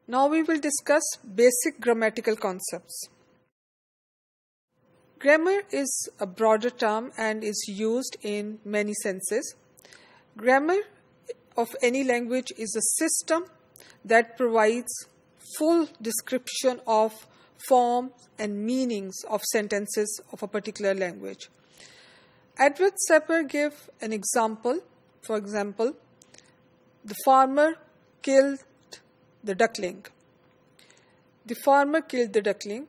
Now we will discuss basic grammatical concepts. Grammar is a broader term and is used in many senses. Grammar of any language is a system that provides full description of form and meanings of sentences of a particular language. Edward Sapir gave an example. For example, the farmer killed the duckling. The farmer killed the duckling.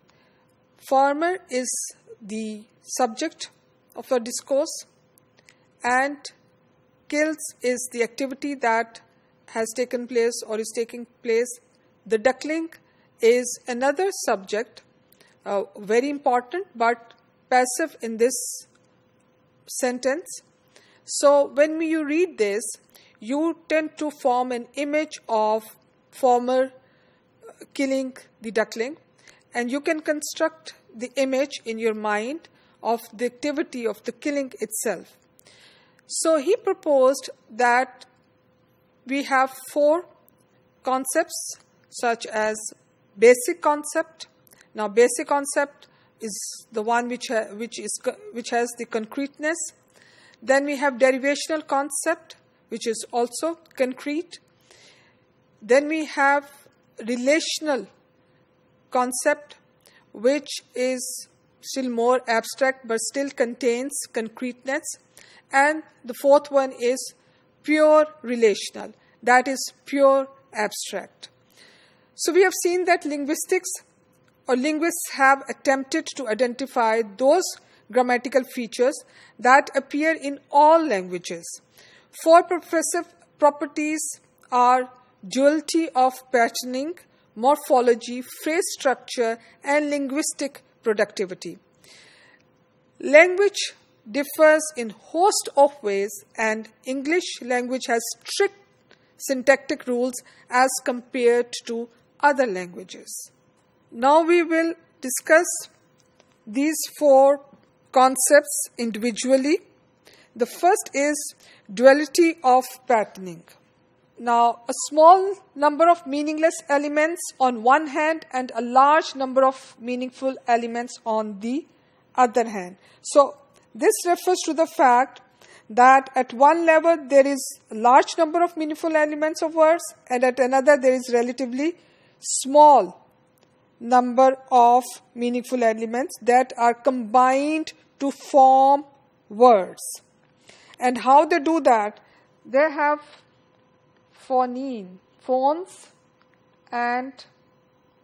Farmer is the subject of a discourse, and kills is the activity that has taken place or is taking place. The duckling is another subject, very important but passive in this sentence. So when you read this, you tend to form an image of farmer killing the duckling, and you can construct the image in your mind of the activity of the killing itself. So he proposed that we have 4 concepts such as basic concept. Now basic concept is the one which has the concreteness. Then we have derivational concept, which is also concrete. Then we have relational concept, which is still more abstract but still contains concreteness. And the 4th one is pure relational, that is pure abstract. So we have seen that linguistics or linguists have attempted to identify those grammatical features that appear in all languages. 4 professive properties are duality of patterning, morphology, phrase structure, and linguistic productivity. Language differs in host of ways, and English language has strict syntactic rules as compared to other languages. Now we will discuss these 4 concepts individually. The first is duality of patterning. Now, a small number of meaningless elements on one hand and a large number of meaningful elements on the other hand. So, this refers to the fact that at one level there is a large number of meaningful elements of words, and at another there is relatively small number of meaningful elements that are combined to form words. And how they do that? They have phones and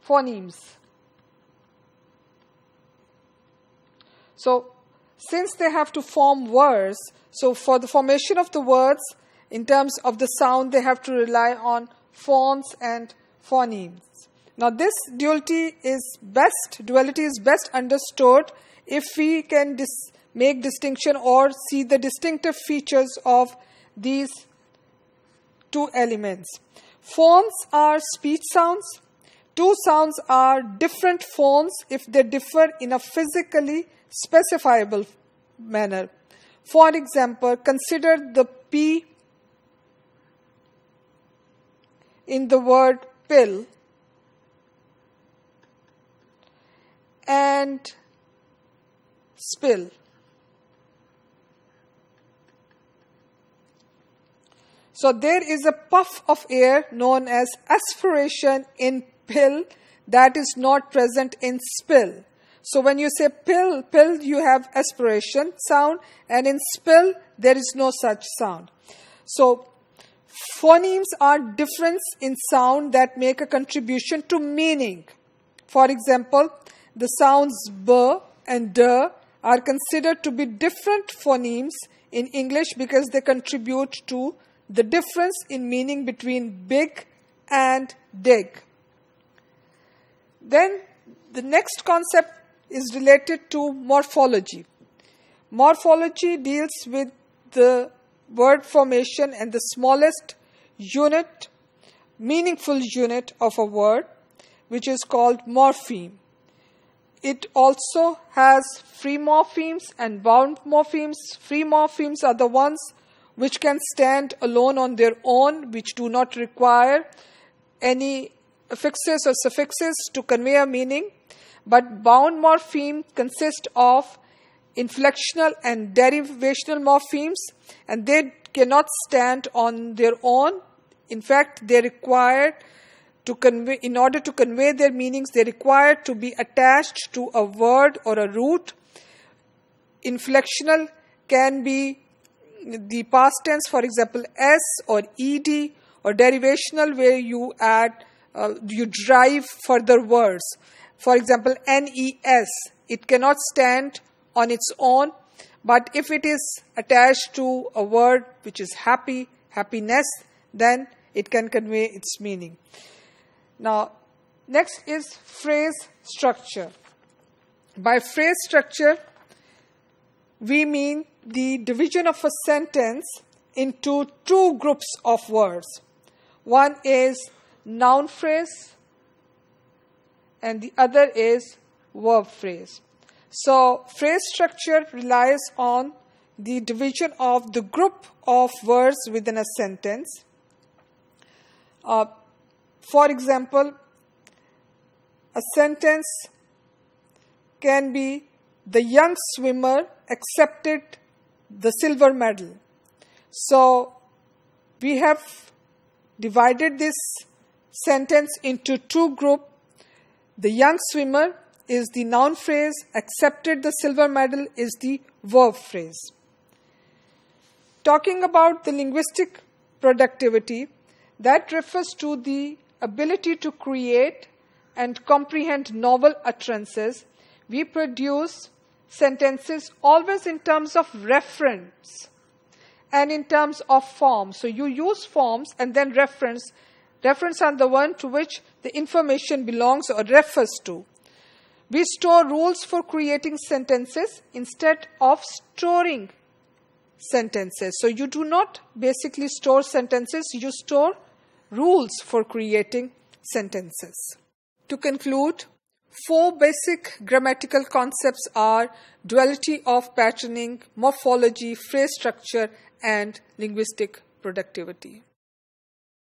phonemes. So, since they have to form words, so for the formation of the words, in terms of the sound, they have to rely on phones and phonemes. Now, this duality is best understood if we can make distinction or see the distinctive features of these 2 elements. Phones are speech sounds. 2 sounds are different phones if they differ in a physically specifiable manner. For example, consider the P in the word pill and spill. So there is a puff of air known as aspiration in pill that is not present in spill. So when you say pill, you have aspiration sound, and in spill there is no such sound. So phonemes are difference in sound that make a contribution to meaning. For example, the sounds b and d are considered to be different phonemes in English because they contribute to the difference in meaning between big and dig. Then the next concept is related to morphology. Morphology deals with the word formation and the smallest unit, meaningful unit of a word, which is called morpheme. It also has free morphemes and bound morphemes. Free morphemes are the ones which can stand alone on their own, which do not require any affixes or suffixes to convey a meaning, but bound morpheme consist of inflectional and derivational morphemes, and they cannot stand on their own. In fact, they required to convey, in order to convey their meanings, they require to be attached to a word or a root. Inflectional can be the past tense, for example, s or ed, or derivational where you add, you derive further words. For example, nes, it cannot stand on its own, but if it is attached to a word which is happy, happiness, then it can convey its meaning. Now, next is phrase structure. By phrase structure, we mean the division of a sentence into two groups of words. One is noun phrase and the other is verb phrase. So, phrase structure relies on the division of the group of words within a sentence. For example, a sentence can be, the young swimmer accepted the silver medal. So, we have divided this sentence into two groups. The young swimmer is the noun phrase, accepted the silver medal is the verb phrase. Talking about the linguistic productivity, that refers to the ability to create and comprehend novel utterances. We produce sentences always in terms of reference and in terms of form. So you use forms and then reference. Reference are the one to which the information belongs or refers to. We store rules for creating sentences instead of storing sentences. So you do not basically store sentences, you store rules for creating sentences. To conclude, 4 basic grammatical concepts are duality of patterning, morphology, phrase structure, and linguistic productivity.